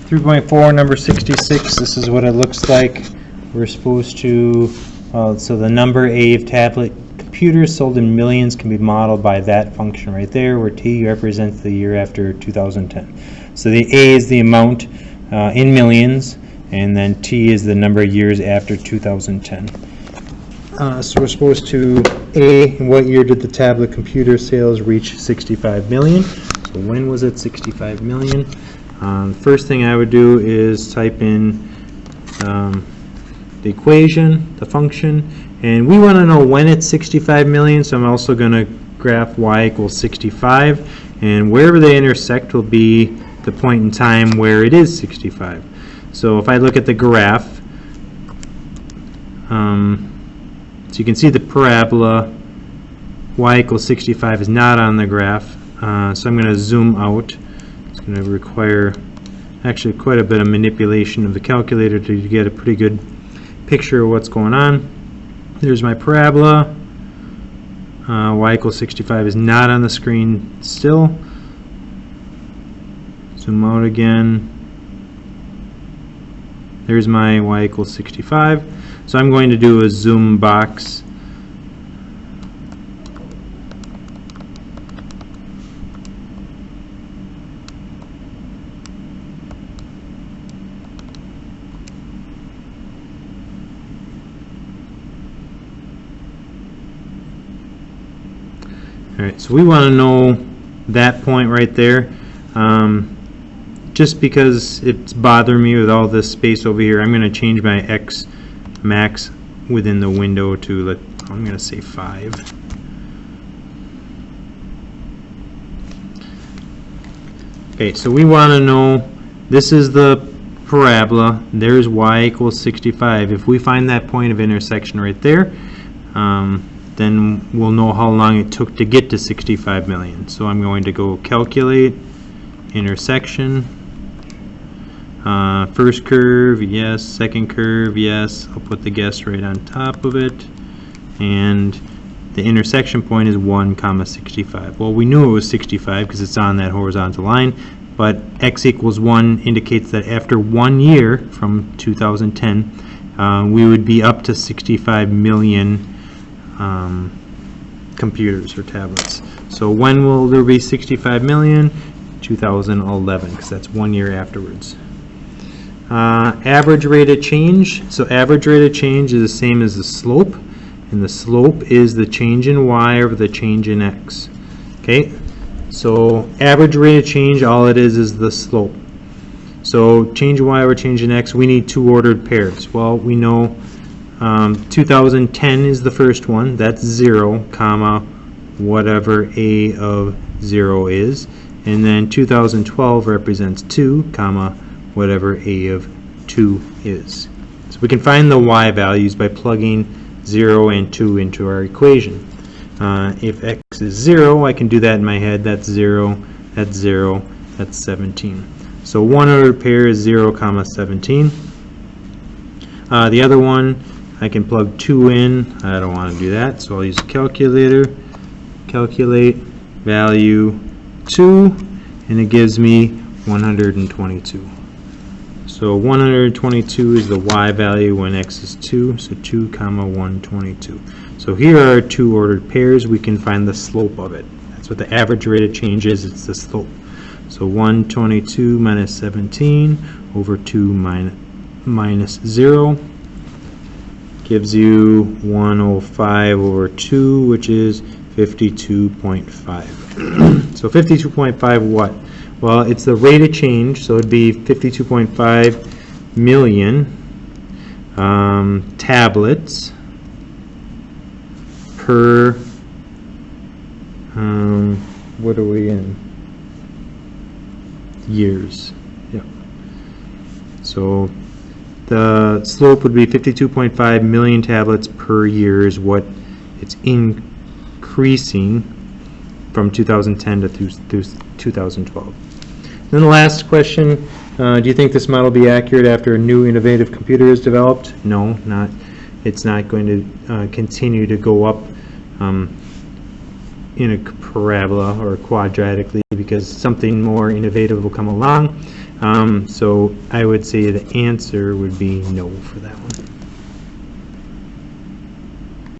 3.4, number 66, this is what it looks like. We're supposed to, so the number A of tablet computers sold in millions can be modeled by that function right there, where T represents the year after 2010. So the A is the amount in millions, and then T is the number of years after 2010. So we're supposed to, A, in what year did the tablet computer sales reach 65 million? So when was it 65 million? First thing I would do is type in the equation, the function, and we want to know when it's 65 million, so I'm also going to graph y equals 65, and wherever they intersect will be the point in time where it is 65. So if I look at the graph, so you can see the parabola y equals 65 is not on the graph, so I'm going to zoom out. It's going to require actually quite a bit of manipulation of the calculator to get a pretty good picture of what's going on. There's my parabola. Y equals 65 is not on the screen still. Zoom out again. There's my y equals 65. So I'm going to do a zoom box. Alright, so we want to know that point right there. Just because it's bothering me with all this space over here, I'm going to change my X max within the window to, I'm going to say 5. Okay, so we want to know, this is the parabola, there's y equals 65. If we find that point of intersection right there, then we'll know how long it took to get to 65 million. So I'm going to go calculate intersection. First curve, yes. Second curve, yes. I'll put the guess right on top of it. And the intersection point is 1, 65. Well, we knew it was 65 because it's on that horizontal line, but x equals 1 indicates that after 1 year from 2010, we would be up to 65 million computers or tablets. So when will there be 65 million? 2011, because that's 1 year afterwards. Average rate of change. So average rate of change is the same as the slope, and the slope is the change in y over the change in x. Okay, so average rate of change, all it is the slope. So change in y over change in x, we need two ordered pairs. Well, we know 2010 is the first one, that's 0, comma, whatever a of 0 is, and then 2012 represents 2, comma, whatever a of 2 is. So we can find the y values by plugging 0 and 2 into our equation. If x is 0, I can do that in my head, that's 0, that's 0, that's 17. So one ordered pair is 0, comma, 17. The other one, I can plug 2 in. I don't want to do that, so I'll use a calculator. Calculate value 2, and it gives me 122. So 122 is the y value when x is 2, so 2, comma, 122. So here are two ordered pairs. We can find the slope of it. That's what the average rate of change is. It's the slope. So 122 minus 17 over 2 minus 0 gives you 105 over 2, which is 52.5. So 52.5 what? Well, it's the rate of change, so it'd be 52.5 million tablets per, what are we in? Years. Yep. So the slope would be 52.5 million tablets per year is what it's increasing from 2010 to 2012. Then the last question, do you think this model will be accurate after a new innovative computer is developed? No, not. It's not going to continue to go up in a parabola or quadratically because something more innovative will come along. So I would say the answer would be no for that one.